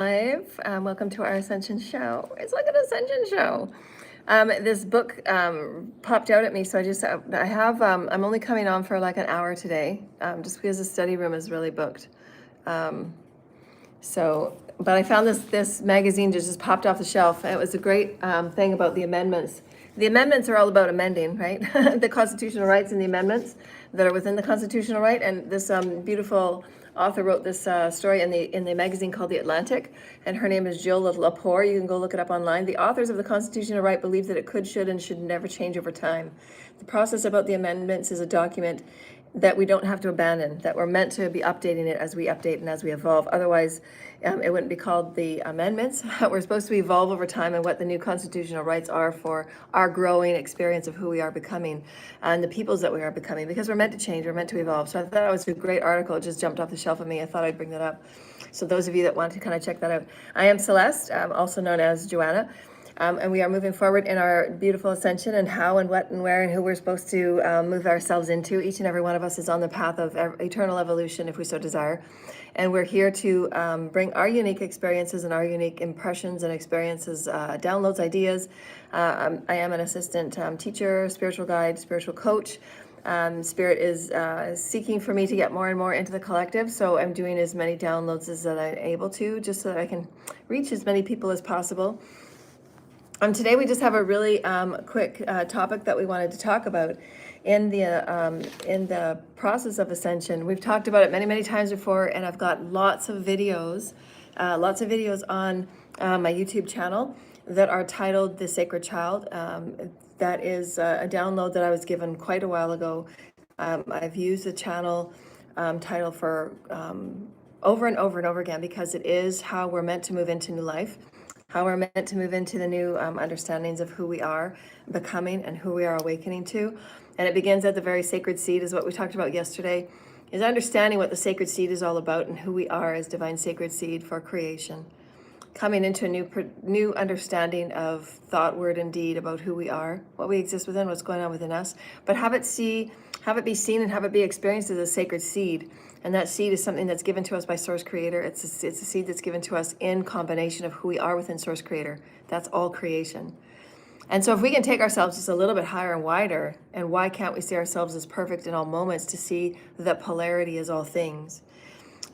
Live. Welcome to our Ascension show. It's like an Ascension show. This book popped out at me, so I'm only coming on for like an hour today, just because the study room is really booked. But I found this magazine just popped off the shelf. It was a great thing about the amendments. The amendments are all about amending, right? The constitutional rights and the amendments that are within the constitutional right. And this beautiful author wrote this story in the magazine called The Atlantic, and her name is Jill Lepore. You can go look it up online. The authors of the constitutional right believe that it could, should, and should never change over time. The process about the amendments is a document that we don't have to abandon, that we're meant to be updating it as we update and as we evolve. Otherwise, it wouldn't be called the amendments. We're supposed to evolve over time, and what the new constitutional rights are for our growing experience of who we are becoming and the peoples that we are becoming, because we're meant to change, we're meant to evolve. So I thought it was a great article. It just jumped off the shelf of me. I thought I'd bring that up. So those of you that want to kind of check that out. I am Celeste, also known as Joanna. And we are moving forward in our beautiful ascension, and how and what and where and who we're supposed to move ourselves into. Each and every one of us is on the path of eternal evolution if we so desire. And we're here to bring our unique experiences and our unique impressions and experiences, downloads, ideas. I am an assistant teacher, spiritual guide, spiritual coach. Spirit is seeking for me to get more and more into the collective, so I'm doing as many downloads as that I'm able to, just so that I can reach as many people as possible. Today we just have a really quick topic that we wanted to talk about in the process of ascension. We've talked about it many times before, and I've got lots of videos on my YouTube channel that are titled "The Sacred Child." That is a download that I was given quite a while ago. I've used the channel title for over and over again, because it is how we're meant to move into new life, how we're meant to move into the new understandings of who we are becoming and who we are awakening to. And it begins at the very sacred seed, is what we talked about yesterday, is understanding what the sacred seed is all about and who we are as divine sacred seed for creation. Coming into a new understanding of thought, word, and deed about who we are, what we exist within, what's going on within us, but have it be seen and have it be experienced as a sacred seed. And that seed is something that's given to us by Source Creator. It's a seed that's given to us in combination of who we are within Source Creator. That's all creation. And so if we can take ourselves just a little bit higher and wider, and why can't we see ourselves as perfect in all moments, to see that polarity is all things?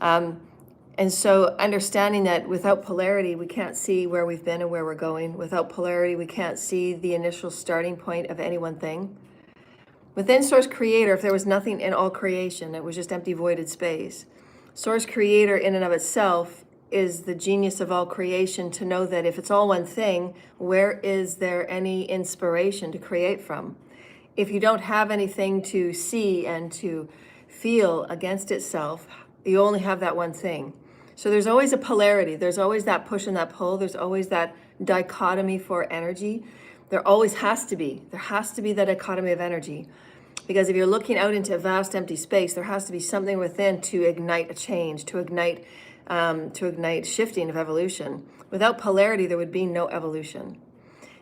And so understanding that without polarity, we can't see where we've been and where we're going. Without polarity, we can't see the initial starting point of any one thing. Within Source Creator, if there was nothing in all creation, it was just empty, voided space. Source Creator in and of itself is the genius of all creation, to know that if it's all one thing, where is there any inspiration to create from? If you don't have anything to see and to feel against itself, you only have that one thing. So there's always a polarity. There's always that push and that pull. There's always that dichotomy for energy. There always has to be. There has to be that dichotomy of energy. Because if you're looking out into a vast empty space, there has to be something within to ignite a change, to ignite shifting of evolution. Without polarity, there would be no evolution.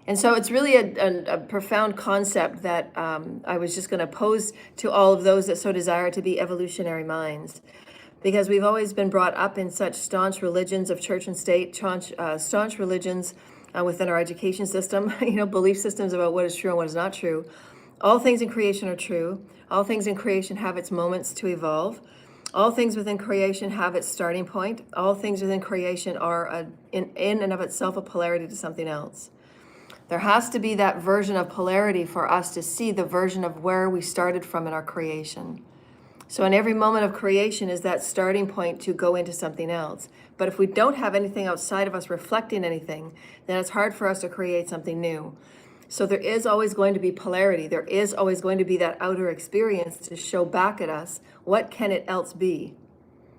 And so it's really a profound concept that I was just going to pose to all of those that so desire to be evolutionary minds. Because we've always been brought up in such staunch religions of church and state, staunch religions within our education system, belief systems about what is true and what is not true. All things in creation are true. All things in creation have its moments to evolve. All things within creation have its starting point. All things within creation are in and of itself a polarity to something else. There has to be that version of polarity for us to see the version of where we started from in our creation. So in every moment of creation is that starting point to go into something else. But if we don't have anything outside of us reflecting anything, then it's hard for us to create something new. So there is always going to be polarity. There is always going to be that outer experience to show back at us, what can it else be?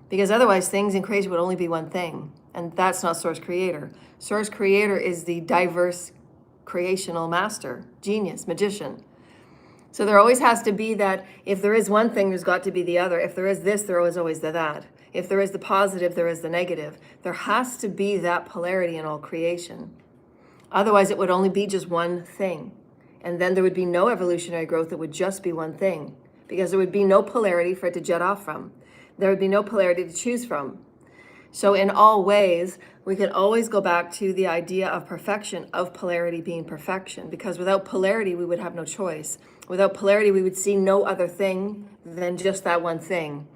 Because otherwise things in creation would only be one thing. And that's not Source Creator. Source Creator is the diverse creational master, genius, magician. So there always has to be that, if there is one thing, there's got to be the other. If there is this, there is always the that. If there is the positive, there is the negative. There has to be that polarity in all creation. Otherwise, it would only be just one thing. And then there would be no evolutionary growth. It would just be one thing, because there would be no polarity for it to jet off from. There would be no polarity to choose from. So in all ways, we can always go back to the idea of perfection, of polarity being perfection, because without polarity, we would have no choice. Without polarity, we would see no other thing than just that one thing.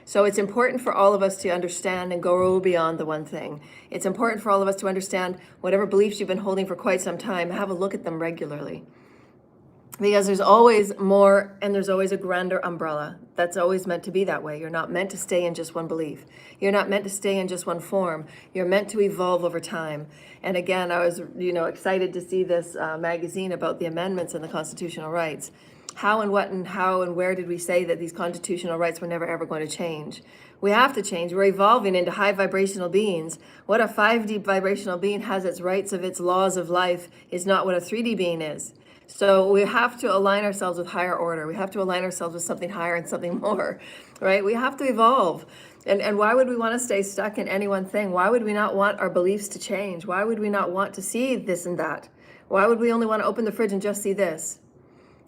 So it's important for all of us to understand and go beyond the one thing. It's important for all of us to understand whatever beliefs you've been holding for quite some time, have a look at them regularly. Because there's always more and there's always a grander umbrella. That's always meant to be that way. You're not meant to stay in just one belief. You're not meant to stay in just one form. You're meant to evolve over time. And again, I was, excited to see this magazine about the amendments and the constitutional rights. How and what and how and where did we say that these constitutional rights were never ever going to change? We have to change. We're evolving into high vibrational beings. What a 5D vibrational being has its rights of its laws of life is not what a 3D being is. So we have to align ourselves with higher order. We have to align ourselves with something higher and something more, right? We have to evolve. And why would we want to stay stuck in any one thing? Why would we not want our beliefs to change? Why would we not want to see this and that? Why would we only want to open the fridge and just see this?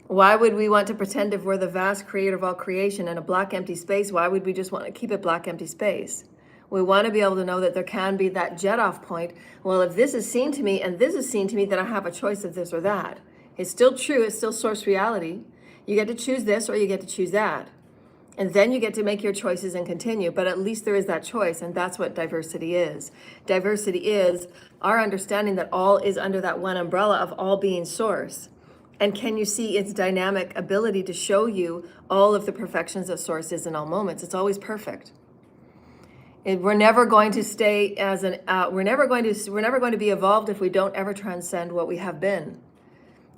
Why would we want to pretend if we're the vast creator of all creation in a black empty space? Why would we just want to keep it black empty space? We want to be able to know that there can be that jet off point. Well, if this is seen to me and this is seen to me, then I have a choice of this or that. It's still true. It's still source reality. You get to choose this or you get to choose that. And then you get to make your choices and continue. But at least there is that choice. And that's what diversity is. Diversity is our understanding that all is under that one umbrella of all being source. And can you see its dynamic ability to show you all of the perfections that source is in all moments? It's always perfect. We're never going to stay as we're never going to be evolved if we don't ever transcend what we have been.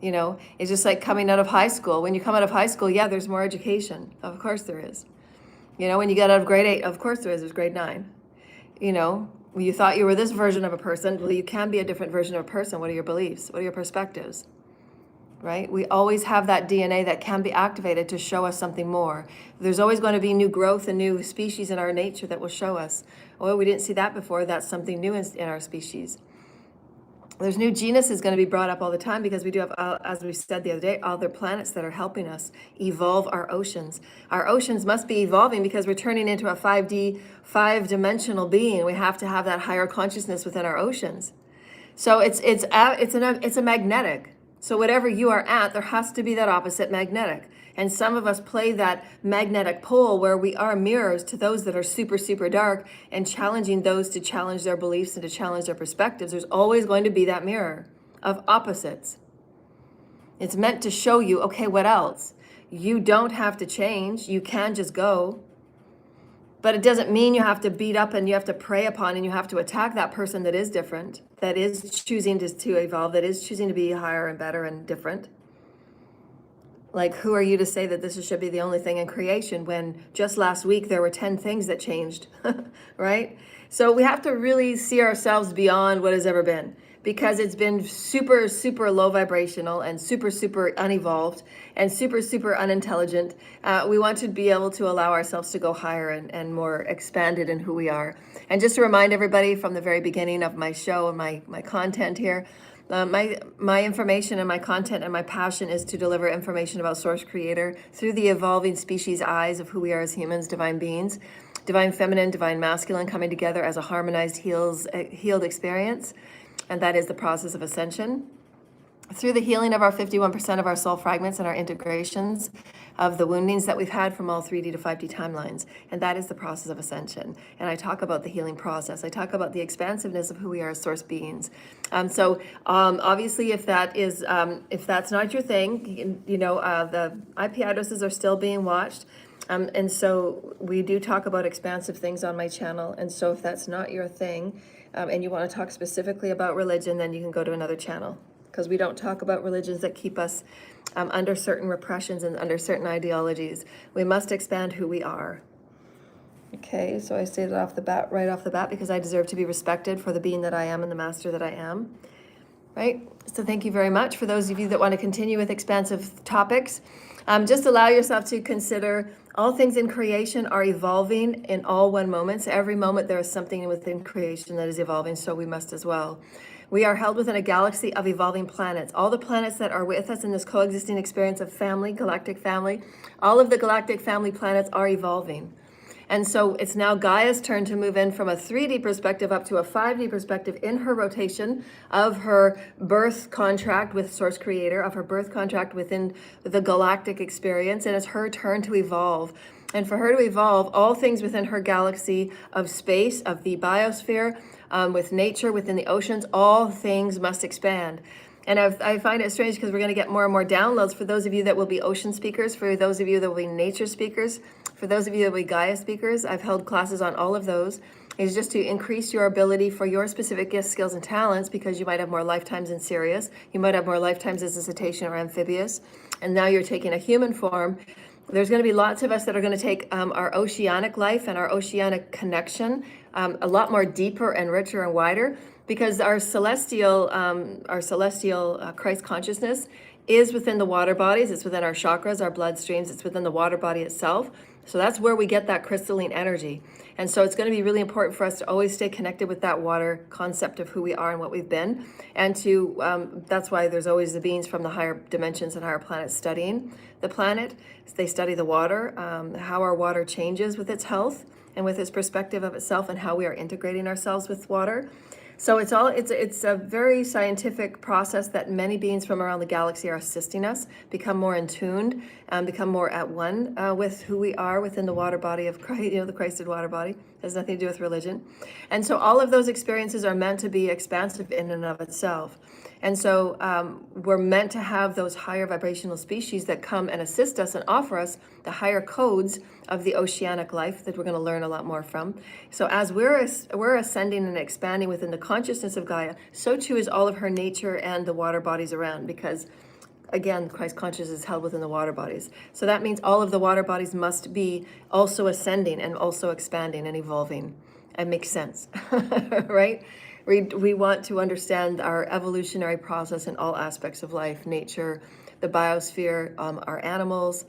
It's just like coming out of high school. When you come out of high school, yeah, there's more education. Of course there is. When you get out of grade 8, of course there is. There's grade 9. You thought you were this version of a person. Well, you can be a different version of a person. What are your beliefs? What are your perspectives? Right? We always have that DNA that can be activated to show us something more. There's always going to be new growth and new species in our nature that will show us, oh, we didn't see that before. That's something new in our species. There's new genuses going to be brought up all the time because we do have, as we said the other day, other planets that are helping us evolve our oceans. Our oceans must be evolving because we're turning into a 5D, 5-dimensional being. We have to have that higher consciousness within our oceans. So it's a magnetic. So whatever you are at, there has to be that opposite magnetic. And some of us play that magnetic pole where we are mirrors to those that are super, super dark and challenging those to challenge their beliefs and to challenge their perspectives. There's always going to be that mirror of opposites. It's meant to show you, okay, what else? You don't have to change. You can just go. But it doesn't mean you have to beat up and you have to prey upon and you have to attack that person that is different, that is choosing to evolve, that is choosing to be higher and better and different. Like, who are you to say that this should be the only thing in creation when just last week there were 10 things that changed, right? So we have to really see ourselves beyond what has ever been because it's been super, super low vibrational and super, super unevolved and super, super unintelligent. We want to be able to allow ourselves to go higher and more expanded in who we are. And just to remind everybody from the very beginning of my show and my content here, my information and my content and my passion is to deliver information about Source Creator through the evolving species eyes of who we are as humans, divine beings, divine feminine, divine masculine coming together as a harmonized healed experience. And that is the process of ascension. Through the healing of our 51% of our soul fragments and our integrations of the woundings that we've had from all 3D to 5D timelines. And that is the process of ascension. And I talk about the healing process. I talk about the expansiveness of who we are as source beings. So obviously, if that's not your thing, the IP addresses are still being watched. And so we do talk about expansive things on my channel. And so if that's not your thing, and you want to talk specifically about religion, then you can go to another channel. Because we don't talk about religions that keep us under certain repressions and under certain ideologies. We must expand who we are. Okay, so I say that right off the bat, because I deserve to be respected for the being that I am and the master that I am. Right? So thank you very much. For those of you that want to continue with expansive topics, just allow yourself to consider all things in creation are evolving in all one moments. Every moment there is something within creation that is evolving, so we must as well. We are held within a galaxy of evolving planets. All the planets that are with us in this coexisting experience of family, galactic family, all of the galactic family planets are evolving. And so it's now Gaia's turn to move in from a 3D perspective up to a 5D perspective in her rotation of her birth contract with Source Creator, of her birth contract within the galactic experience. And it's her turn to evolve. And for her to evolve, all things within her galaxy of space, of the biosphere, with nature, within the oceans, all things must expand. And I find it strange because we're going to get more and more downloads for those of you that will be ocean speakers, for those of you that will be nature speakers, for those of you that will be Gaia speakers. I've held classes on all of those. It's just to increase your ability for your specific gifts, skills, and talents, because you might have more lifetimes in Sirius. You might have more lifetimes as a cetacean or amphibious. And now you're taking a human form. There's going to be lots of us that are going to take our oceanic life and our oceanic connection a lot more deeper and richer and wider, because our celestial Christ consciousness is within the water bodies. It's within our chakras, our bloodstreams. It's within the water body itself. So that's where we get that crystalline energy. And so it's going to be really important for us to always stay connected with that water concept of who we are and what we've been. And to that's why there's always the beings from the higher dimensions and higher planets studying the planet. They study the water, how our water changes with its health and with its perspective of itself, and how we are integrating ourselves with water. So it's a very scientific process that many beings from around the galaxy are assisting us become more in tuned, become more at one with who we are within the water body of Christ, the Christed water body. It has nothing to do with religion. And so all of those experiences are meant to be expansive in and of itself. And so we're meant to have those higher vibrational species that come and assist us and offer us the higher codes of the oceanic life that we're going to learn a lot more from. So as we're ascending and expanding within the consciousness of Gaia, so too is all of her nature and the water bodies around, because again, Christ consciousness is held within the water bodies. So that means all of the water bodies must be also ascending and also expanding and evolving. It makes sense, right? We want to understand our evolutionary process in all aspects of life, nature, the biosphere, our animals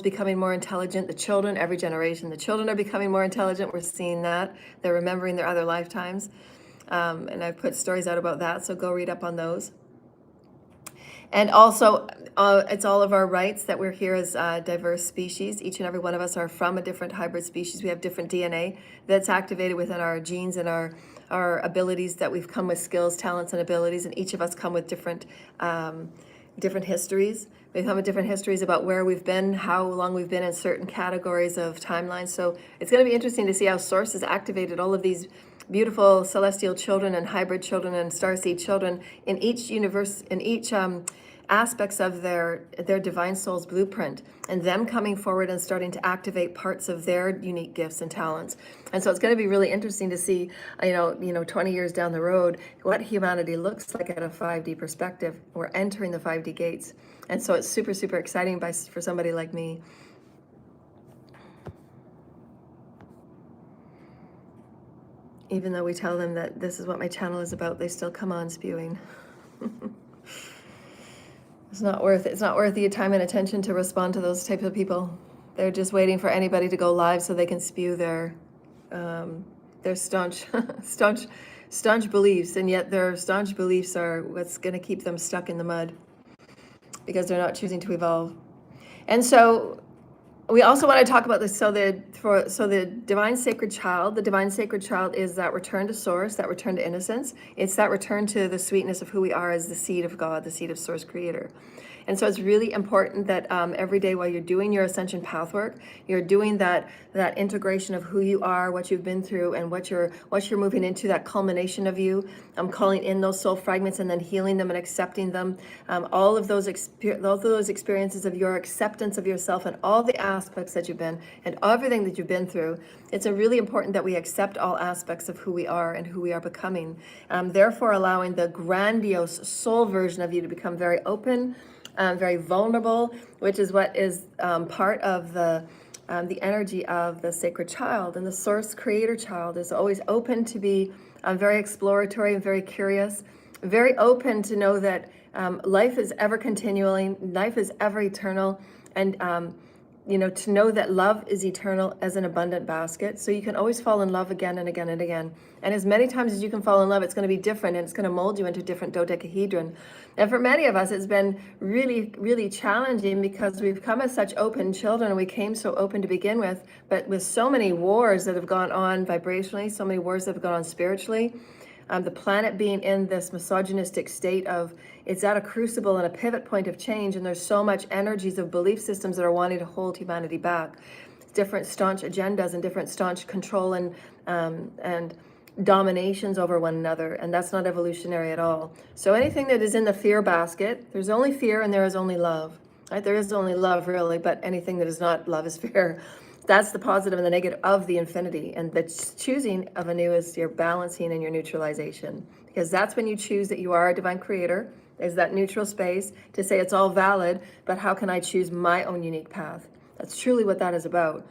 becoming more intelligent, the children, every generation, the children are becoming more intelligent. We're seeing that. They're remembering their other lifetimes. And I've put stories out about that, so go read up on those. And also, it's all of our rights that we're here as diverse species. Each and every one of us are from a different hybrid species. We have different DNA that's activated within our genes and our abilities, that we've come with skills, talents, and abilities. And each of us come with different histories. We come with different histories about where we've been, how long we've been in certain categories of timelines. So it's going to be interesting to see how Source has activated all of these beautiful celestial children and hybrid children and starseed children in each universe, in each aspects of their divine soul's blueprint, and them coming forward and starting to activate parts of their unique gifts and talents. And so it's going to be really interesting to see, 20 years down the road, what humanity looks like at a 5D perspective. We're entering the 5D gates. And so it's super, super exciting for somebody like me. Even though we tell them that this is what my channel is about, they still come on spewing. It's not worth the time and attention to respond to those types of people. They're just waiting for anybody to go live so they can spew their staunch beliefs, and yet their staunch beliefs are what's going to keep them stuck in the mud, because they're not choosing to evolve. And so we also want to talk about this. So the divine sacred child is that return to Source, that return to innocence. It's that return to the sweetness of who we are as the seed of God, the seed of Source Creator. And so it's really important that every day while you're doing your ascension path work, you're doing that integration of who you are, what you've been through, and what you're moving into, that culmination of you. Calling in those soul fragments and then healing them and accepting them. All of those experiences of your acceptance of yourself and all the aspects that you've been and everything that you've been through. It's really important that we accept all aspects of who we are and who we are becoming. Therefore, allowing the grandiose soul version of you to become very open, very vulnerable, which is what is part of the energy of the sacred child. And the Source Creator child is always open to be very exploratory and very curious, very open to know that life is ever continuing, life is ever eternal, and to know that love is eternal as an abundant basket. So you can always fall in love again and again and again. And as many times as you can fall in love, it's going to be different, and it's going to mold you into different dodecahedron. And for many of us, it's been really, really challenging because we've come as such open children, and we came so open to begin with, but with so many wars that have gone on vibrationally, so many wars that have gone on spiritually. The planet being in this misogynistic state of, it's at a crucible and a pivot point of change, and there's so much energies of belief systems that are wanting to hold humanity back. Different staunch agendas and different staunch control and dominations over one another, and that's not evolutionary at all. So anything that is in the fear basket, there's only fear and there is only love. Right? There is only love, really, but anything that is not love is fear. That's the positive and the negative of the infinity. And the choosing of anew is your balancing and your neutralization. Because that's when you choose that you are a divine creator. There's that neutral space to say it's all valid, but how can I choose my own unique path? That's truly what that is about.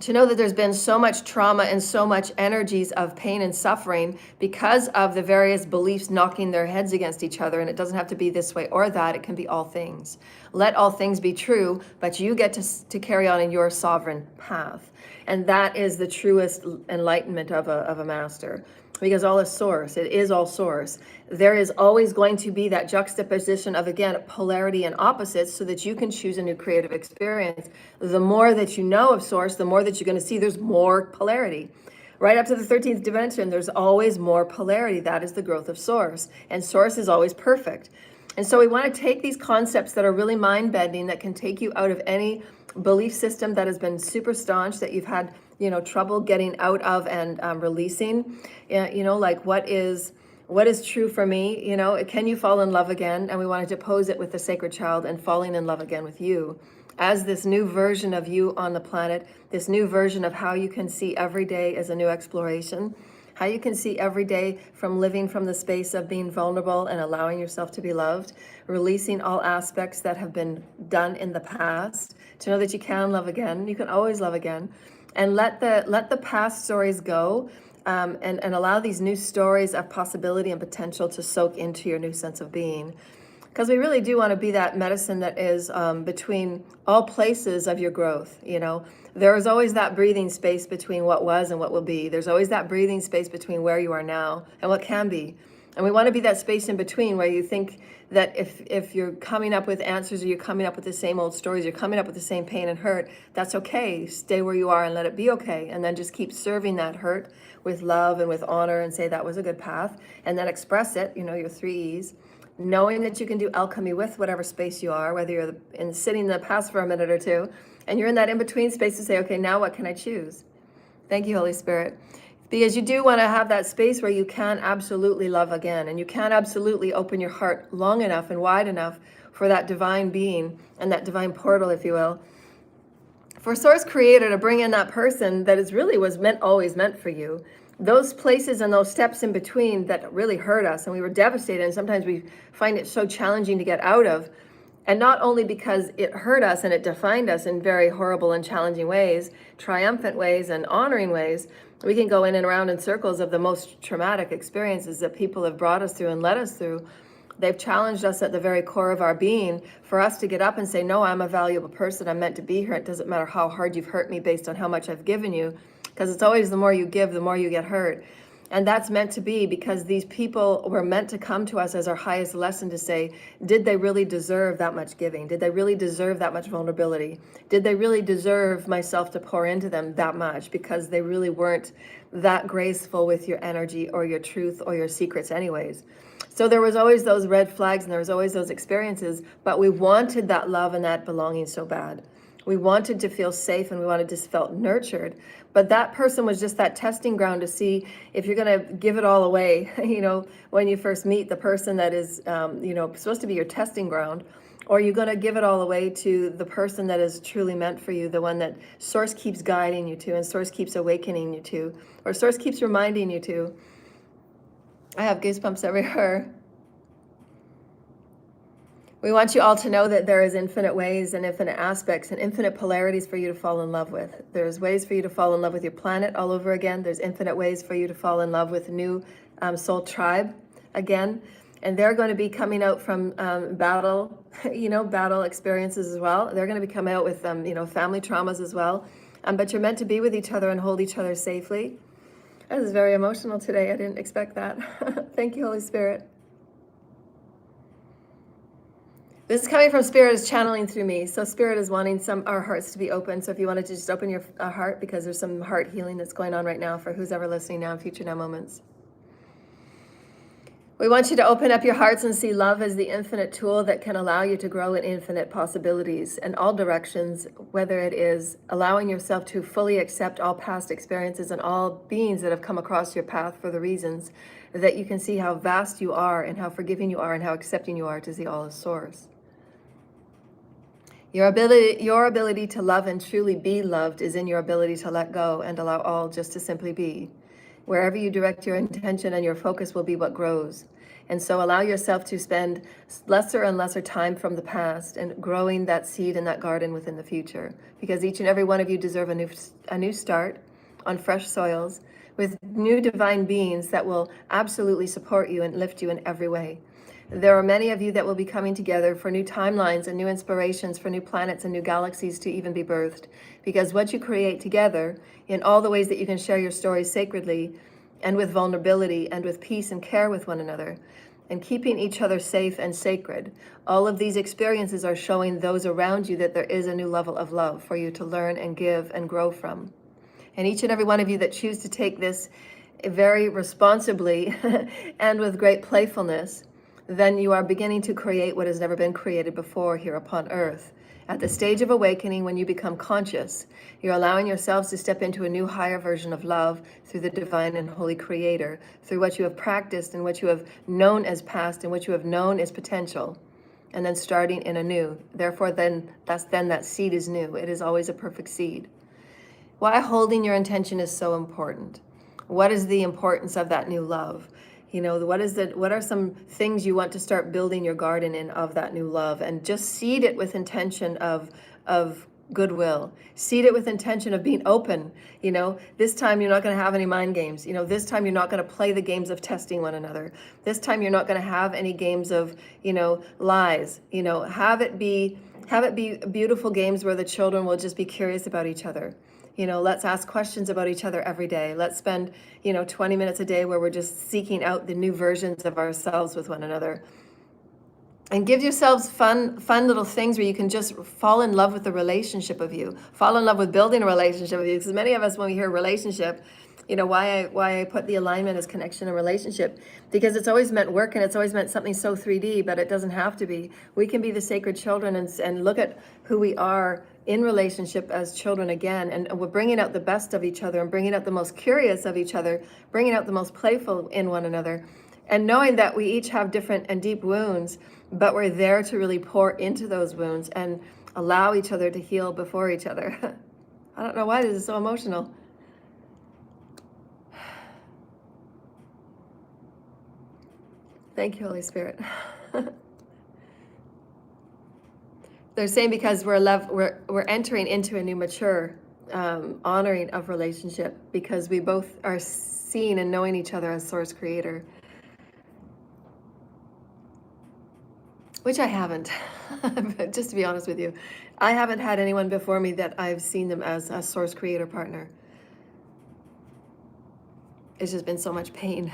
To know that there's been so much trauma and so much energies of pain and suffering because of the various beliefs knocking their heads against each other. And it doesn't have to be this way or that. It can be all things. Let all things be true, but you get to carry on in your sovereign path. And that is the truest enlightenment of a master. Because all is source. It is all source. There is always going to be that juxtaposition of, again, polarity and opposites so that you can choose a new creative experience. The more that you know of source, the more that you're going to see there's more polarity. Right up to the 13th dimension, there's always more polarity. That is the growth of source. And source is always perfect. And so we want to take these concepts that are really mind-bending, that can take you out of any belief system that has been super staunch, that you've had trouble getting out of and releasing, like what is true for me, can you fall in love again? And we wanted to pose it with the sacred child and falling in love again with you as this new version of you on the planet, this new version of how you can see every day as a new exploration, how you can see every day from living from the space of being vulnerable and allowing yourself to be loved, releasing all aspects that have been done in the past, to know that you can love again, you can always love again. And let the past stories go, and allow these new stories of possibility and potential to soak into your new sense of being. Because we really do want to be that medicine that is between all places of your growth. There is always that breathing space between what was and what will be. There's always that breathing space between where you are now and what can be. And we want to be that space in between where you think that if you're coming up with answers, or you're coming up with the same old stories, you're coming up with the same pain and hurt, that's okay. Stay where you are and let it be okay. And then just keep serving that hurt with love and with honor and say that was a good path. And then express it, your 3 E's. Knowing that you can do alchemy with whatever space you are, whether you're sitting in the past for a minute or two, and you're in that in-between space to say, okay, now what can I choose? Thank you, Holy Spirit. Because you do want to have that space where you can absolutely love again, and you can absolutely open your heart long enough and wide enough for that divine being and that divine portal, if you will, for Source Creator to bring in that person that is really was always meant for you. Those places and those steps in between that really hurt us, and we were devastated, and sometimes we find it so challenging to get out of. And not only because it hurt us and it defined us in very horrible and challenging ways, triumphant ways and honoring ways, we can go in and around in circles of the most traumatic experiences that people have brought us through and led us through. They've challenged us at the very core of our being for us to get up and say, no, I'm a valuable person. I'm meant to be here. It doesn't matter how hard you've hurt me based on how much I've given you, because it's always the more you give, the more you get hurt. And that's meant to be, because these people were meant to come to us as our highest lesson to say, did they really deserve that much giving? Did they really deserve that much vulnerability? Did they really deserve myself to pour into them that much? Because they really weren't that graceful with your energy or your truth or your secrets anyways. So there was always those red flags and there was always those experiences, but we wanted that love and that belonging so bad. We wanted to feel safe and we wanted to feel nurtured. But that person was just that testing ground to see if you're going to give it all away, when you first meet the person that is, supposed to be your testing ground, or you're going to give it all away to the person that is truly meant for you, the one that Source keeps guiding you to and Source keeps awakening you to, or Source keeps reminding you to. I have goosebumps everywhere. We want you all to know that there is infinite ways and infinite aspects and infinite polarities for you to fall in love with. There's ways for you to fall in love with your planet all over again. There's infinite ways for you to fall in love with new soul tribe again. And they're going to be coming out from battle, battle experiences as well. They're going to be coming out with, family traumas as well. But you're meant to be with each other and hold each other safely. This is very emotional today. I didn't expect that. Thank you, Holy Spirit. This is coming from Spirit, is channeling through me. So Spirit is wanting our hearts to be open. So if you wanted to just open your heart, because there's some heart healing that's going on right now for who's ever listening now in Future Now moments. We want you to open up your hearts and see love as the infinite tool that can allow you to grow in infinite possibilities in all directions, whether it is allowing yourself to fully accept all past experiences and all beings that have come across your path for the reasons that you can see how vast you are and how forgiving you are and how accepting you are to see all as source. Your ability to love and truly be loved is in your ability to let go and allow all just to simply be. Wherever you direct your intention and your focus will be what grows. And so allow yourself to spend lesser and lesser time from the past and growing that seed in that garden within the future. Because each and every one of you deserve a new start on fresh soils with new divine beings that will absolutely support you and lift you in every way. There are many of you that will be coming together for new timelines and new inspirations for new planets and new galaxies to even be birthed. Because what you create together, in all the ways that you can share your stories sacredly and with vulnerability and with peace and care with one another, and keeping each other safe and sacred, all of these experiences are showing those around you that there is a new level of love for you to learn and give and grow from. And each and every one of you that choose to take this very responsibly and with great playfulness, then you are beginning to create what has never been created before here upon earth. At the stage of awakening, when you become conscious, you're allowing yourselves to step into a new higher version of love through the divine and holy creator, through what you have practiced and what you have known as past and what you have known as potential, and then starting in a new. Therefore, then that seed is new. It is always a perfect seed. Why holding your intention is so important. What is the importance of that new love? What are some things you want to start building your garden in of that new love, and just seed it with intention of goodwill. Seed it with intention of being open. This time you're not going to have any mind games. This time you're not going to play the games of testing one another. This time you're not going to have any games of, lies. Have it be beautiful games where the children will just be curious about each other. Let's ask questions about each other every day. Let's spend, 20 minutes a day where we're just seeking out the new versions of ourselves with one another. And give yourselves fun little things where you can just fall in love with the relationship of you. Fall in love with building a relationship with you. Because many of us, when we hear relationship, why I put the alignment as connection and relationship, because it's always meant work and it's always meant something so 3D, but it doesn't have to be. We can be the sacred children and look at who we are in relationship as children again, and we're bringing out the best of each other and bringing out the most curious of each other, bringing out the most playful in one another, and knowing that we each have different and deep wounds, but we're there to really pour into those wounds and allow each other to heal before each other. I don't know why this is so emotional. Thank you, Holy Spirit. They're saying because we're entering into a new mature honoring of relationship, because we both are seeing and knowing each other as source creator, which I haven't. Just to be honest with you, I haven't had anyone before me that I've seen them as a source creator partner. It's just been so much pain.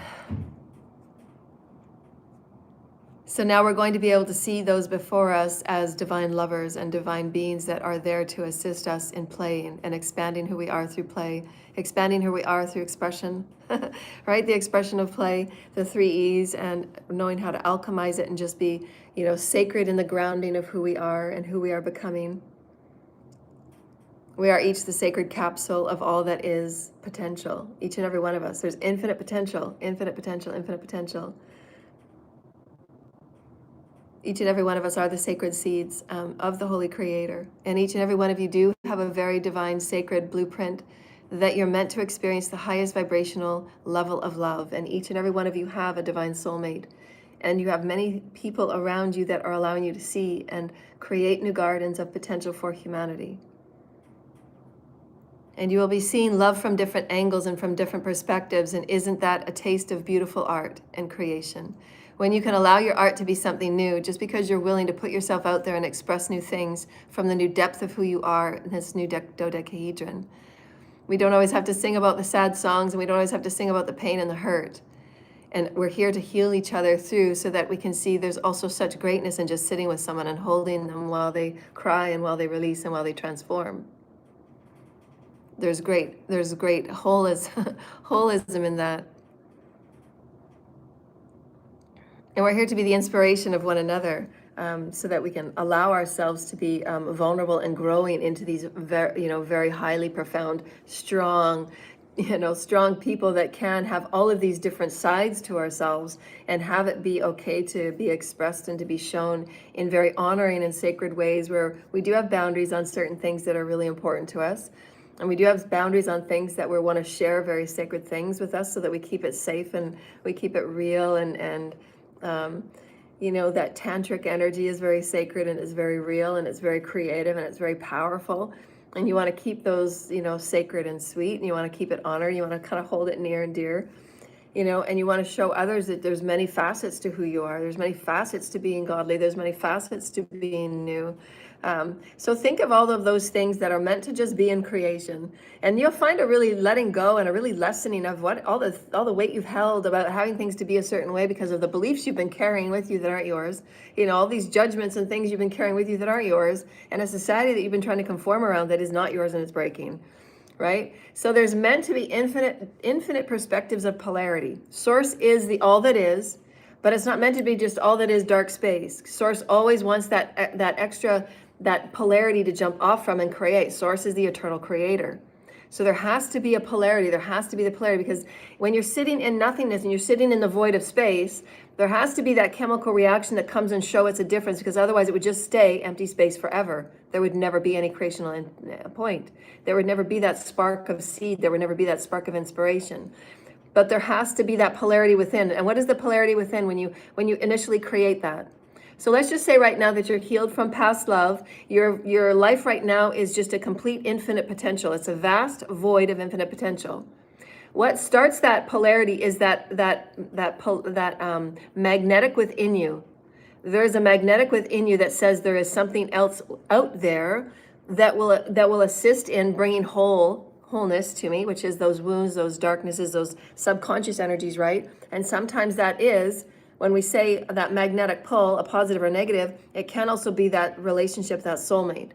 So now we're going to be able to see those before us as divine lovers and divine beings that are there to assist us in play and expanding who we are through play, expanding who we are through expression, right? The expression of play, the 3 E's, and knowing how to alchemize it and just be, sacred in the grounding of who we are and who we are becoming. We are each the sacred capsule of all that is potential, each and every one of us. There's infinite potential, infinite potential, infinite potential. Each and every one of us are the sacred seeds of the Holy Creator. And each and every one of you do have a very divine, sacred blueprint that you're meant to experience the highest vibrational level of love. And each and every one of you have a divine soulmate. And you have many people around you that are allowing you to see and create new gardens of potential for humanity. And you will be seeing love from different angles and from different perspectives. And isn't that a taste of beautiful art and creation? when you can allow your art to be something new, just because you're willing to put yourself out there and express new things from the new depth of who you are in this new dodecahedron. We don't always have to sing about the sad songs, and we don't always have to sing about the pain and the hurt. And we're here to heal each other through, so that we can see there's also such greatness in just sitting with someone and holding them while they cry and while they release and while they transform. There's great holism in that. And we're here to be the inspiration of one another, so that we can allow ourselves to be vulnerable and growing into these very highly profound, strong people that can have all of these different sides to ourselves, and have it be okay to be expressed and to be shown in very honoring and sacred ways, where we do have boundaries on certain things that are really important to us. And we do have boundaries on things that we want to share very sacred things with us, so that we keep it safe and we keep it real, and that tantric energy is very sacred and is very real and it's very creative and it's very powerful. And you want to keep those, sacred and sweet, and you want to keep it honored. You want to kind of hold it near and dear, and you want to show others that there's many facets to who you are. There's many facets to being godly. There's many facets to being new. So think of all of those things that are meant to just be in creation, and you'll find a really letting go and a really lessening of what all the weight you've held about having things to be a certain way because of the beliefs you've been carrying with you that aren't yours. All these judgments and things you've been carrying with you that aren't yours, and a society that you've been trying to conform around that is not yours and it's breaking. Right? So there's meant to be infinite perspectives of polarity. Source is the all that is, but it's not meant to be just all that is dark space. Source always wants that extra, that polarity to jump off from and create. Source is the eternal creator. So there has to be a polarity. There has to be the polarity, because when you're sitting in nothingness and you're sitting in the void of space, there has to be that chemical reaction that comes and show it's a difference, because otherwise it would just stay empty space forever. There would never be any creational point. There would never be that spark of seed. There would never be that spark of inspiration. But there has to be that polarity within. And what is the polarity within when you initially create that? So let's just say right now that you're healed from past love. Your life right now is just a complete infinite potential. It's a vast void of infinite potential. What starts that polarity is that magnetic within you. There's a magnetic within you that says there is something else out there that will assist in bringing wholeness to me, which is those wounds, those darknesses, those subconscious energies, right? And sometimes that is, when we say that magnetic pull, a positive or negative, it can also be that relationship, that soulmate.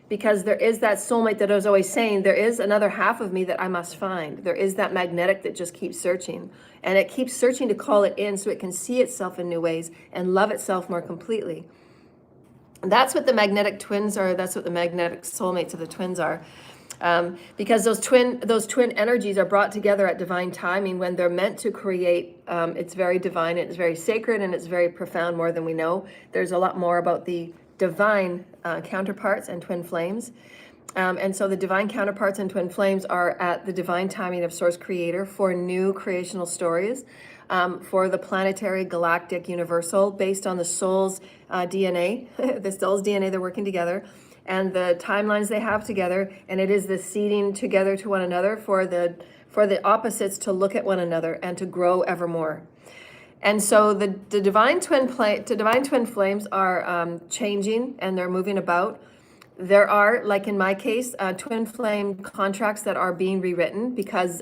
Because there is that soulmate that I was always saying, there is another half of me that I must find. There is that magnetic that just keeps searching. And it keeps searching to call it in so it can see itself in new ways and love itself more completely. That's what the magnetic twins are. That's what the magnetic soulmates of the twins are. Because those twin energies are brought together at divine timing when they're meant to create. It's very divine, it's very sacred, and it's very profound, more than we know. There's a lot more about the divine counterparts and twin flames. And so the divine counterparts and twin flames are at the divine timing of Source Creator for new creational stories, for the planetary, galactic, universal, based on the soul's DNA, the soul's DNA, they're working together, and the timelines they have together. And it is the seeding together to one another for the opposites to look at one another and to grow evermore. And so the divine twin flames are changing, and they're moving about. There are, like in my case, twin flame contracts that are being rewritten, because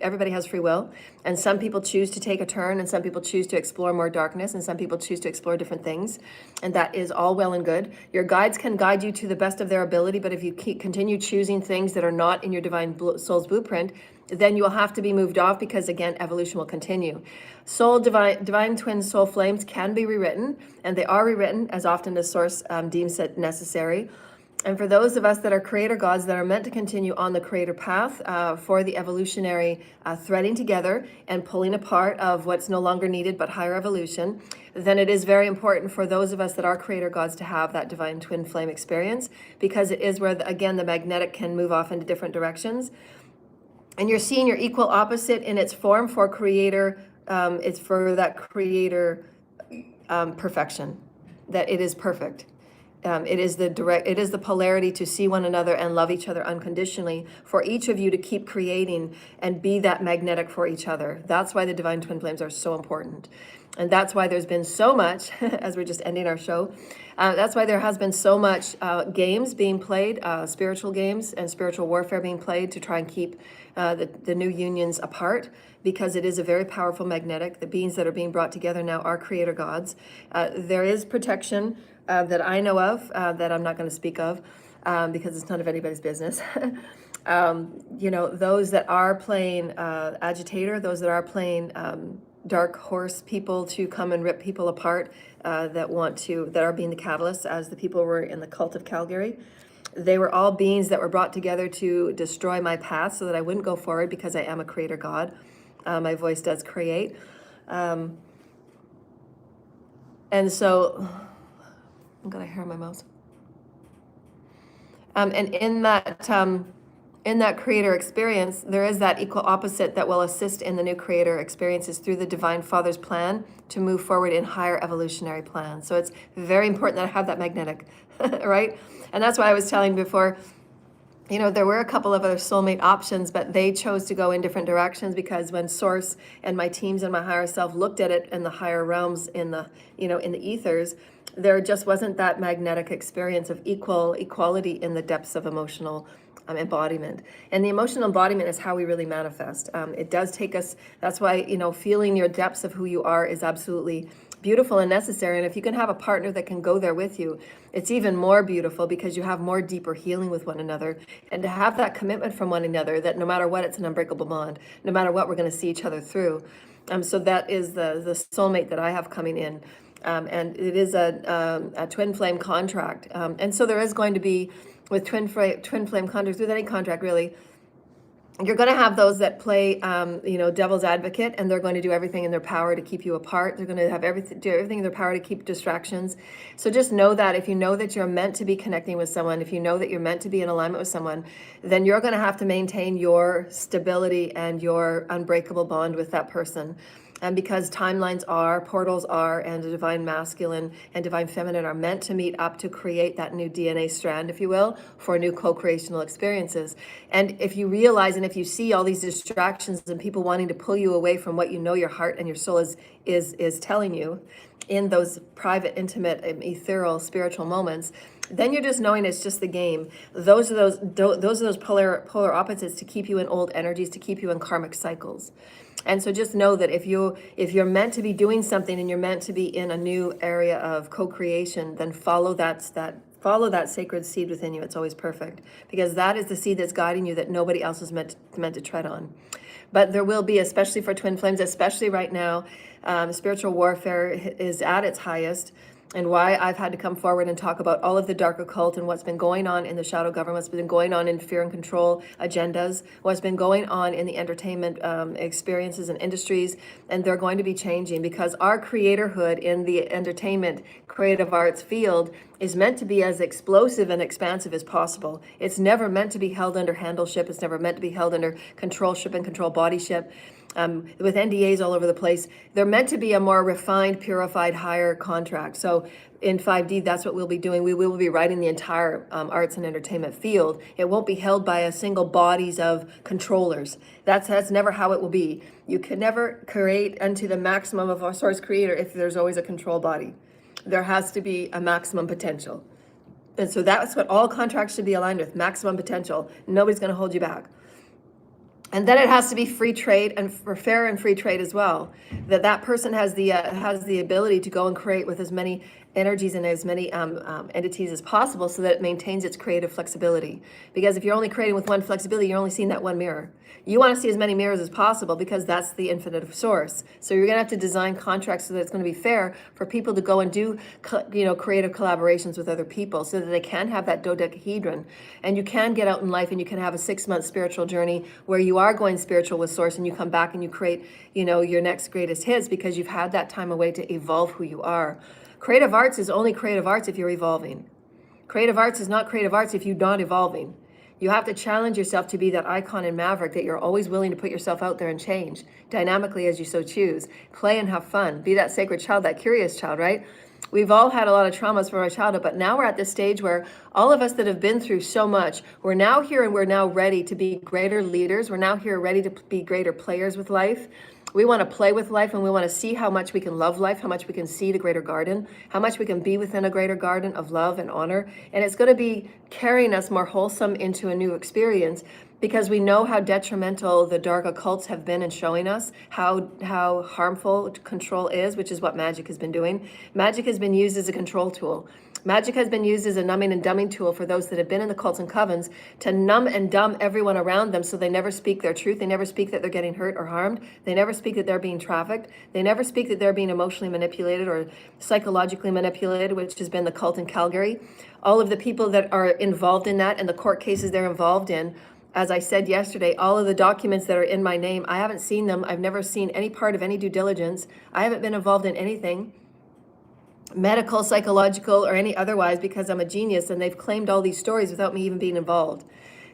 everybody has free will, and some people choose to take a turn, and some people choose to explore more darkness, and some people choose to explore different things, and that is all well and good. Your guides can guide you to the best of their ability, but if you continue choosing things that are not in your divine soul's blueprint, then you will have to be moved off, because again, evolution will continue. Divine twin soul flames can be rewritten, and they are rewritten as often as Source deems it necessary. And for those of us that are creator gods that are meant to continue on the creator path for the evolutionary threading together and pulling apart of what's no longer needed but higher evolution, then it is very important for those of us that are creator gods to have that divine twin flame experience, because it is where, again, the magnetic can move off into different directions. And you're seeing your equal opposite in its form for creator. It's for that creator perfection, that it is perfect. It is the polarity to see one another and love each other unconditionally, for each of you to keep creating and be that magnetic for each other. That's why the divine twin flames are so important. And that's why there's been so much, as we're just ending our show, that's why there has been so much games being played, spiritual games and spiritual warfare being played to try and keep the new unions apart, because it is a very powerful magnetic. The beings that are being brought together now are creator gods. There is protection that I know of that I'm not going to speak of because it's none of anybody's business. Those that are playing agitator, those that are playing dark horse people to come and rip people apart, that are being the catalysts, as the people were in the cult of Calgary. They were all beings that were brought together to destroy my path so that I wouldn't go forward, because I am a creator God. My voice does create. And so, I'm gonna hair my mouth. And in that creator experience, there is that equal opposite that will assist in the new creator experiences through the Divine Father's plan to move forward in higher evolutionary plans. So it's very important that I have that magnetic, right? And that's why I was telling before, there were a couple of other soulmate options, but they chose to go in different directions, because when Source and my teams and my higher self looked at it in the higher realms, in the ethers, there just wasn't that magnetic experience of equality in the depths of emotional embodiment. And the emotional embodiment is how we really manifest. It does take us, that's why, feeling your depths of who you are is absolutely beautiful and necessary. And if you can have a partner that can go there with you, it's even more beautiful, because you have more deeper healing with one another. And to have that commitment from one another, that no matter what, it's an unbreakable bond, no matter what, we're going to see each other through. So that is the soulmate that I have coming in. And it is a twin flame contract. And so there is going to be, with twin flame contracts, with any contract really, you're going to have those that play, devil's advocate, and they're going to do everything in their power to keep you apart. They're going to do everything in their power to keep distractions. So just know that if you know that you're meant to be connecting with someone, if you know that you're meant to be in alignment with someone, then you're going to have to maintain your stability and your unbreakable bond with that person. And because timelines are, portals are, and the divine masculine and divine feminine are meant to meet up to create that new DNA strand, if you will, for new co-creational experiences. And if you realize, and if you see all these distractions and people wanting to pull you away from what you know your heart and your soul is telling you in those private, intimate, ethereal, spiritual moments, then you're just knowing it's just the game. Those are those polar opposites to keep you in old energies, to keep you in karmic cycles. And so just know that if you're meant to be doing something and you're meant to be in a new area of co-creation, then follow that sacred seed within you. It's always perfect, because that is the seed that's guiding you, that nobody else is meant to tread on. But there will be, especially for twin flames, especially right now, spiritual warfare is at its highest. And why I've had to come forward and talk about all of the dark occult and what's been going on in the shadow government, what's been going on in fear and control agendas, what's been going on in the entertainment experiences and industries, and they're going to be changing, because our creatorhood in the entertainment creative arts field is meant to be as explosive and expansive as possible. It's never meant to be held under handleship. It's never meant to be held under controlship and control bodyship. With NDAs all over the place, they're meant to be a more refined, purified, higher contract. So in 5D, that's what we'll be doing. We will be writing the entire arts and entertainment field. It won't be held by a single bodies of controllers. That's never how it will be. You can never create unto the maximum of our source creator if there's always a control body. There has to be a maximum potential. And so that's what all contracts should be aligned with, maximum potential. Nobody's going to hold you back. And then it has to be free trade, and for fair and free trade as well. That person has the ability to go and create with as many energies and as many entities as possible, so that it maintains its creative flexibility. Because if you're only creating with one flexibility, you're only seeing that one mirror. You want to see as many mirrors as possible, because that's the infinite source. So you're going to have to design contracts so that it's going to be fair for people to go and do creative collaborations with other people, so that they can have that dodecahedron. And you can get out in life and you can have a 6-month spiritual journey where you are going spiritual with source, and you come back and you create your next greatest hits, because you've had that time away to evolve who you are. Creative arts is only creative arts if you're evolving. Creative arts is not creative arts if you're not evolving. You have to challenge yourself to be that icon and maverick, that you're always willing to put yourself out there and change dynamically as you so choose. Play and have fun. Be that sacred child, that curious child, right? We've all had a lot of traumas from our childhood, but now we're at this stage where all of us that have been through so much, we're now here and we're now ready to be greater leaders. We're now here ready to be greater players with life. We want to play with life, and we want to see how much we can love life, how much we can see the greater garden, how much we can be within a greater garden of love and honor. And it's going to be carrying us more wholesome into a new experience, because we know how detrimental the dark occults have been in showing us how harmful control is, which is what magic has been doing. Magic has been used as a control tool. Magic has been used as a numbing and dumbing tool for those that have been in the cults and covens, to numb and dumb everyone around them, so they never speak their truth. They never speak that they're getting hurt or harmed. They never speak that they're being trafficked. They never speak that they're being emotionally manipulated or psychologically manipulated, which has been the cult in Calgary. All of the people that are involved in that and the court cases they're involved in, as I said yesterday, all of the documents that are in my name, I haven't seen them. I've never seen any part of any due diligence. I haven't been involved in anything medical, psychological, or any otherwise, because I'm a genius, and they've claimed all these stories without me even being involved.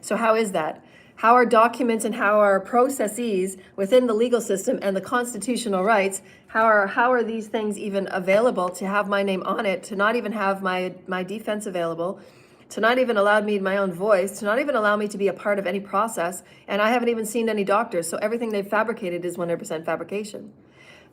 So how is that? How are documents and how are processes within the legal system and the constitutional rights, how are these things even available to have my name on it, to not even have my defense available, to not even allow me my own voice, to not even allow me to be a part of any process? And I haven't even seen any doctors, so everything they've fabricated is 100% fabrication.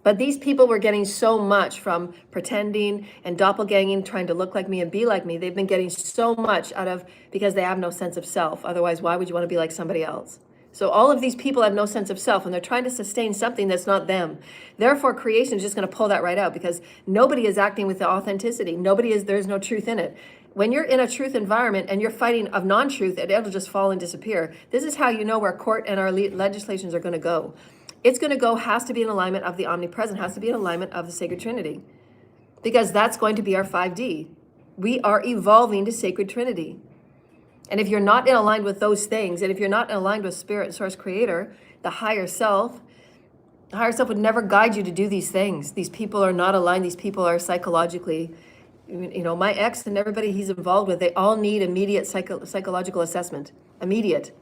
But these people were getting so much from pretending and doppelganging, trying to look like me and be like me. They've been getting so much out of, because they have no sense of self. Otherwise, why would you want to be like somebody else? So all of these people have no sense of self, and they're trying to sustain something that's not them. Therefore, creation is just going to pull that right out, because nobody is acting with the authenticity. There's no truth in it. When you're in a truth environment and you're fighting of non-truth, it'll just fall and disappear. This is how you know where court and our legislations are going to go. It's going to go, has to be in alignment of the omnipresent, has to be in alignment of the sacred Trinity, because that's going to be our 5D. We are evolving to sacred Trinity. And if you're not in aligned with those things, and if you're not in aligned with Spirit, Source, Creator, the higher self would never guide you to do these things. These people are not aligned. These people are psychologically, my ex and everybody he's involved with, they all need immediate psychological assessment. Immediate.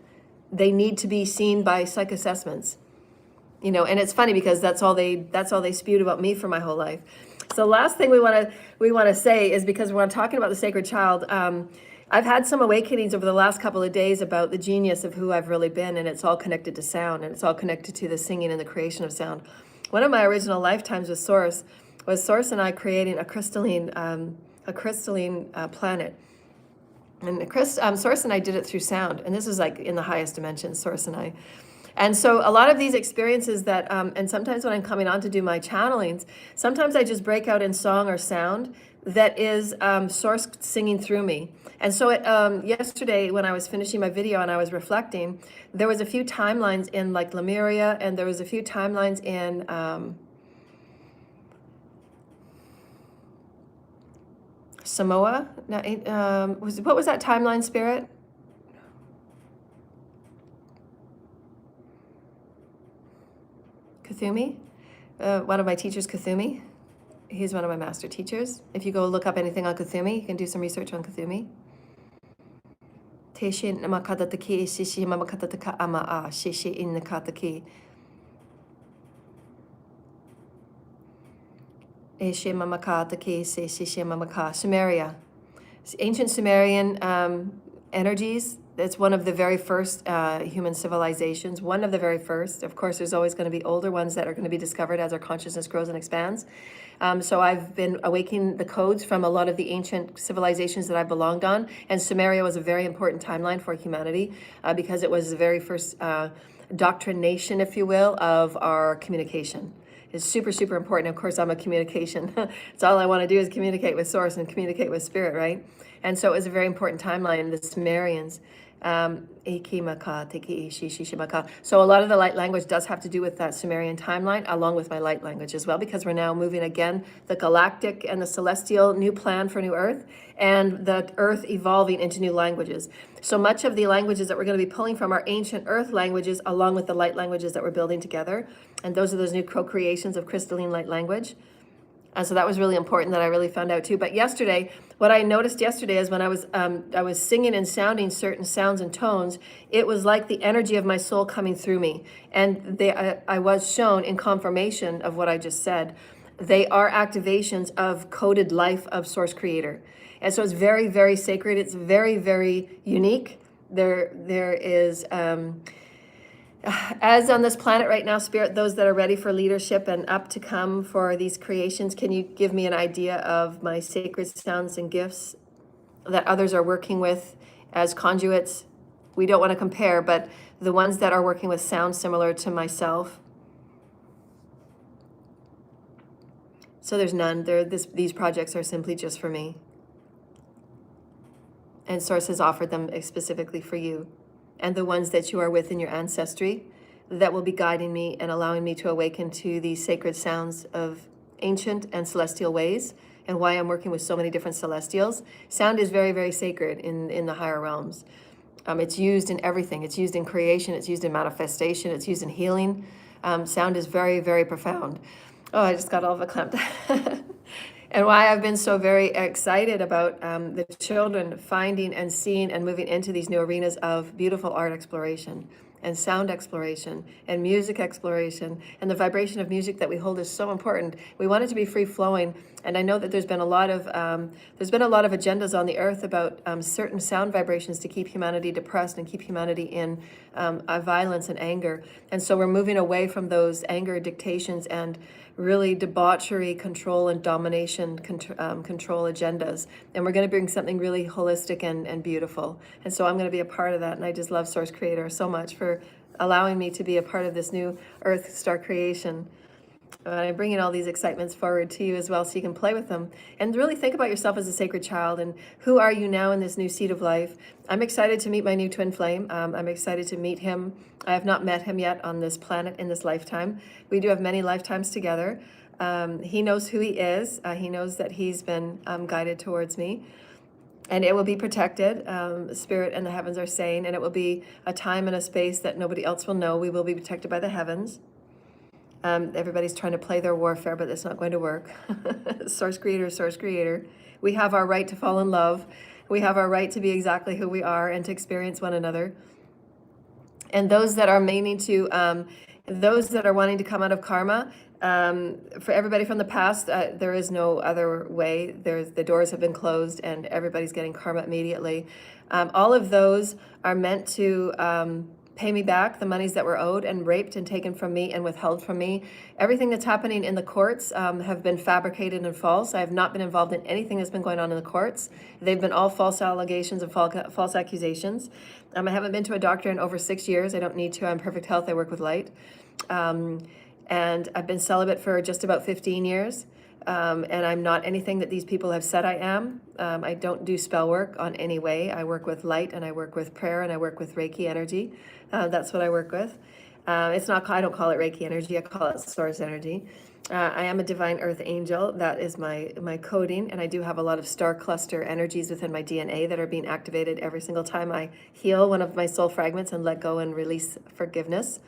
They need to be seen by psych assessments. And it's funny, because that's all they spewed about me for my whole life. So last thing we want to say is, because we're talking about the sacred child, I've had some awakenings over the last couple of days about the genius of who I've really been, and it's all connected to sound, and it's all connected to the singing and the creation of sound. One of my original lifetimes with Source was Source and I creating a crystalline planet. And Source and I did it through sound, and this is like in the highest dimension, Source and I. And so a lot of these experiences that, and sometimes when I'm coming on to do my channelings, sometimes I just break out in song or sound that is Source singing through me. And so yesterday when I was finishing my video and I was reflecting, there was a few timelines in like Lemuria, and there was a few timelines in Samoa. What was that timeline, Spirit? Kuthumi, one of my teachers, Kuthumi. He's one of my master teachers. If you go look up anything on Kuthumi, you can do some research on Kuthumi. Sumeria. Ancient Sumerian energies. It's one of the very first human civilizations, one of the very first. Of course, there's always going to be older ones that are going to be discovered as our consciousness grows and expands. So I've been awakening the codes from a lot of the ancient civilizations that I belonged on. And Sumeria was a very important timeline for humanity because it was the very first doctrination, if you will, of our communication. It's super, super important. Of course, I'm a communication. It's all I want to do is communicate with Source and communicate with Spirit, right? And so it was a very important timeline, the Sumerians. So a lot of the light language does have to do with that Sumerian timeline, along with my light language as well, because we're now moving again the galactic and the celestial new plan for New Earth, and the Earth evolving into new languages. So much of the languages that we're going to be pulling from are ancient Earth languages, along with the light languages that we're building together. And those are those new co-creations of crystalline light language. And so that was really important, that I really found out too. But yesterday, what I noticed yesterday is when I was singing and sounding certain sounds and tones, it was like the energy of my soul coming through me. And I was shown in confirmation of what I just said, They are activations of coded life of Source Creator. And so it's very, very sacred. It's very, very unique. There is, as on this planet right now, Spirit, those that are ready for leadership and up to come for these creations, can you give me an idea of my sacred sounds and gifts that others are working with as conduits? We don't want to compare, but the ones that are working with sound similar to myself. So there's none. These projects are simply just for me. And Source has offered them specifically for you. And the ones that you are with in your ancestry that will be guiding me and allowing me to awaken to these sacred sounds of ancient and celestial ways, and why I'm working with so many different celestials. Sound is very, very sacred in the higher realms. It's used in everything. It's used in creation. It's used in manifestation. It's used in healing. Sound is very, very profound. Oh, I just got all of it clamped. And why I've been so very excited about the children finding and seeing and moving into these new arenas of beautiful art exploration and sound exploration and music exploration. And the vibration of music that we hold is so important. We want it to be free flowing. And I know that there's been a lot of agendas on the earth about certain sound vibrations to keep humanity depressed and keep humanity in violence and anger. And so we're moving away from those anger dictations and really debauchery, control, and domination control agendas. And we're going to bring something really holistic and beautiful. And so I'm going to be a part of that. And I just love Source Creator so much for allowing me to be a part of this new Earth Star creation. I'm bringing all these excitements forward to you as well so you can play with them and really think about yourself as a sacred child and who are you now in this new seed of life. I'm excited to meet my new twin flame. I'm excited to meet him. I have not met him yet on this planet in this lifetime. We do have many lifetimes together. He knows who he is. He knows that he's been guided towards me. And it will be protected, Spirit and the heavens are saying, and it will be a time and a space that nobody else will know. We will be protected by the heavens. Everybody's trying to play their warfare, but it's not going to work. Source Creator, Source Creator. We have our right to fall in love. We have our right to be exactly who we are and to experience one another. And those that are wanting to come out of karma, for everybody from the past, there is no other way. The doors have been closed and everybody's getting karma immediately. All of those are meant to pay me back the monies that were owed and raped and taken from me and withheld from me. Everything that's happening in the courts have been fabricated and false. I have not been involved in anything that's been going on in the courts. They've been all false allegations and false accusations. I haven't been to a doctor in over 6 years. I don't need to. I'm in perfect health. I work with light. And I've been celibate for just about 15 years. And I'm not anything that these people have said I am. I don't do spell work on any way. I work with light and I work with prayer and I work with Reiki energy. That's what I work with. I don't call it Reiki energy. I call it source energy. I am a divine earth angel. That is my coding. And I do have a lot of star cluster energies within my DNA that are being activated every single time I heal one of my soul fragments and let go and release forgiveness,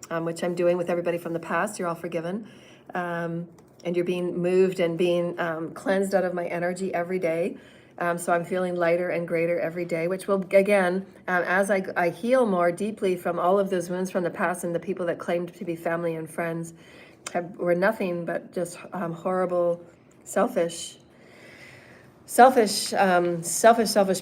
which I'm doing with everybody from the past. You're all forgiven. And you're being moved and being cleansed out of my energy every day. So I'm feeling lighter and greater every day, which will, again, as I heal more deeply from all of those wounds from the past and the people that claimed to be family and friends were nothing but just horrible, selfish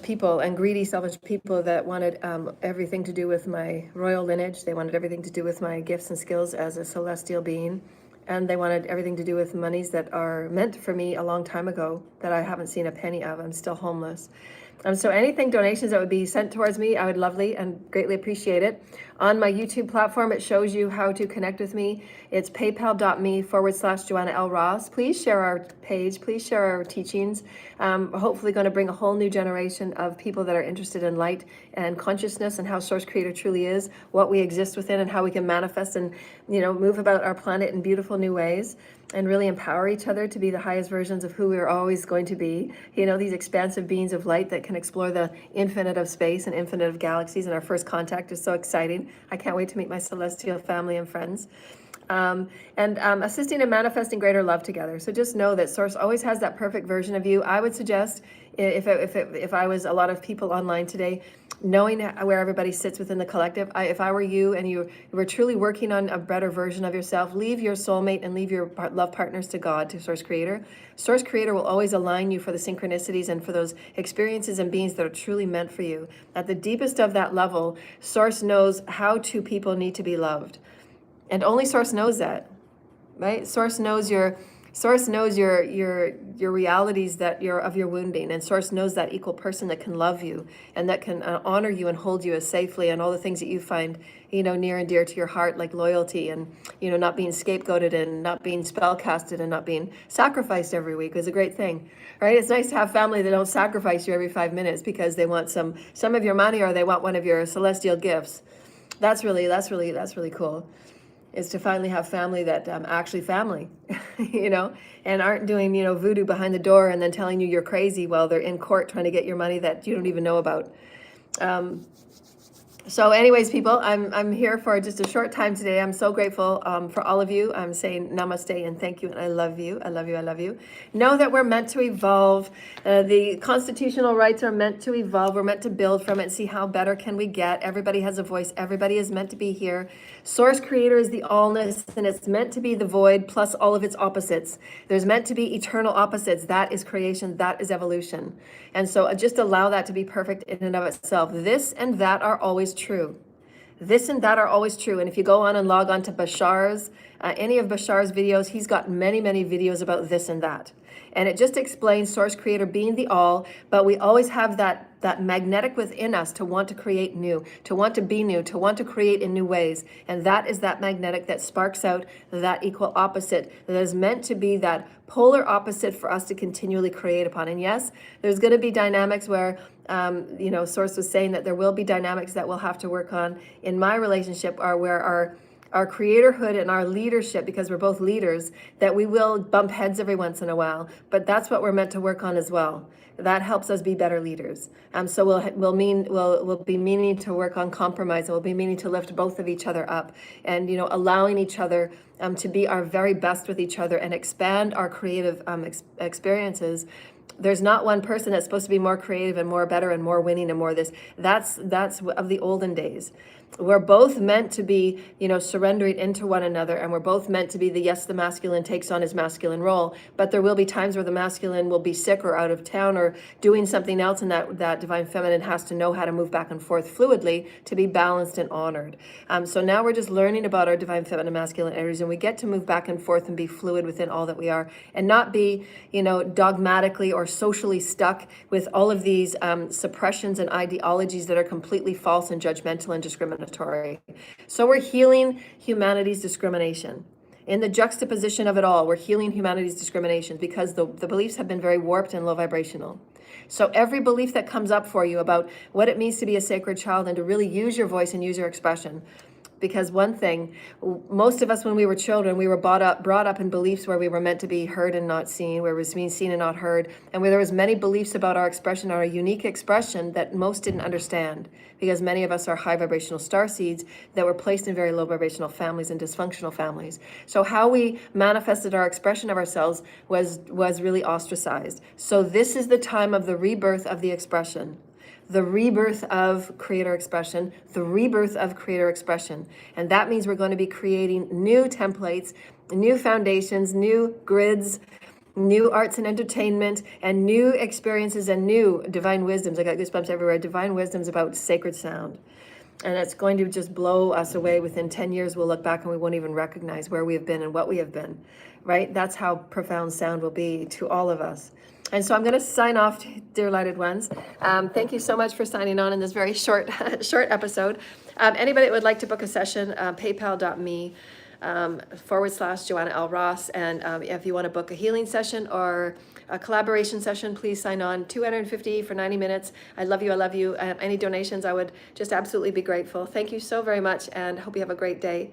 people and greedy, selfish people that wanted everything to do with my royal lineage. They wanted everything to do with my gifts and skills as a celestial being. And they wanted everything to do with monies that are meant for me a long time ago that I haven't seen a penny of. I'm still homeless. So anything, donations that would be sent towards me, I would lovely and greatly appreciate it. On my YouTube platform, it shows you how to connect with me. It's paypal.me/Joanna L. Ross. Please share our page. Please share our teachings. Hopefully going to bring a whole new generation of people that are interested in light and consciousness and how Source Creator truly is, what we exist within and how we can manifest and, move about our planet in beautiful new ways and really empower each other to be the highest versions of who we're always going to be. These expansive beings of light that can explore the infinite of space and infinite of galaxies. And our first contact is so exciting. I can't wait to meet my celestial family and friends. Assisting and manifesting greater love together. So just know that Source always has that perfect version of you. I would suggest, if I was a lot of people online today, knowing where everybody sits within the collective. If I were you and you were truly working on a better version of yourself, leave your soulmate and leave your love partners to God, to Source Creator. Source Creator will always align you for the synchronicities and for those experiences and beings that are truly meant for you. At the deepest of that level, Source knows how two people need to be loved. And only Source knows that, right? Source knows your realities that you're of your wounding, and Source knows that equal person that can love you and that can honor you and hold you as safely, and all the things that you find near and dear to your heart, like loyalty and not being scapegoated and not being spellcasted and not being sacrificed every week is a great thing, right? It's nice to have family that don't sacrifice you every 5 minutes because they want some of your money or they want one of your celestial gifts. That's really cool, is to finally have family that actually family, and aren't doing, voodoo behind the door and then telling you you're crazy while they're in court trying to get your money that you don't even know about. So anyways, people, I'm here for just a short time today. I'm so grateful for all of you. I'm saying namaste and thank you, and I love you. I love you. I love you. Know that we're meant to evolve. The constitutional rights are meant to evolve. We're meant to build from it and see how better can we get. Everybody has a voice. Everybody is meant to be here. Source Creator is the allness, and it's meant to be the void plus all of its opposites. There's meant to be eternal opposites. That is creation. That is evolution. And so just allow that to be perfect in and of itself. This and that are always true. This and that are always true. And if you go on and log on to Bashar's, any of Bashar's videos, he's got many, many videos about this and that. And it just explains Source Creator being the all, but we always have that magnetic within us to want to create new, to want to be new, to want to create in new ways. And that is that magnetic that sparks out that equal opposite that is meant to be that polar opposite for us to continually create upon. And yes, there's going to be dynamics where Source was saying that there will be dynamics that we'll have to work on in my relationship, are where our creatorhood and our leadership, because we're both leaders, that we will bump heads every once in a while, but that's what we're meant to work on as well. That helps us be better leaders. So we'll be meaning to work on compromise, and we'll be meaning to lift both of each other up, and allowing each other to be our very best with each other and expand our creative experiences. There's not one person that's supposed to be more creative and more better and more winning and more this. That's of the olden days. We're both meant to be, surrendering into one another, and we're both meant to be the masculine takes on his masculine role, but there will be times where the masculine will be sick or out of town or doing something else, and that divine feminine has to know how to move back and forth fluidly to be balanced and honored. So now we're just learning about our divine feminine masculine energies, and we get to move back and forth and be fluid within all that we are, and not be, dogmatically or socially stuck with all of these suppressions and ideologies that are completely false and judgmental and discriminatory. So we're healing humanity's discrimination. In the juxtaposition of it all, we're healing humanity's discrimination because the beliefs have been very warped and low vibrational. So every belief that comes up for you about what it means to be a sacred child and to really use your voice and use your expression. Because one thing, most of us when we were children, we were brought up in beliefs where we were meant to be heard and not seen, where we was being seen and not heard, and where there was many beliefs about our expression, our unique expression, that most didn't understand, because many of us are high vibrational star seeds that were placed in very low vibrational families and dysfunctional families. So how we manifested our expression of ourselves was really ostracized. So this is the time of the rebirth of the expression. The rebirth of creator expression, the rebirth of creator expression. And that means we're going to be creating new templates, new foundations, new grids, new arts and entertainment, and new experiences and new divine wisdoms. I got goosebumps everywhere. Divine wisdoms about sacred sound. And it's going to just blow us away. Within 10 years, we'll look back and we won't even recognize where we have been and what we have been, right? That's how profound sound will be to all of us. And so I'm going to sign off, dear lighted ones. Thank you so much for signing on in this very short episode. Anybody that would like to book a session, paypal.me / Joanna L. Ross. And if you want to book a healing session or a collaboration session, please sign on. $250 for 90 minutes. I love you. I love you. Any donations, I would just absolutely be grateful. Thank you so very much, and hope you have a great day.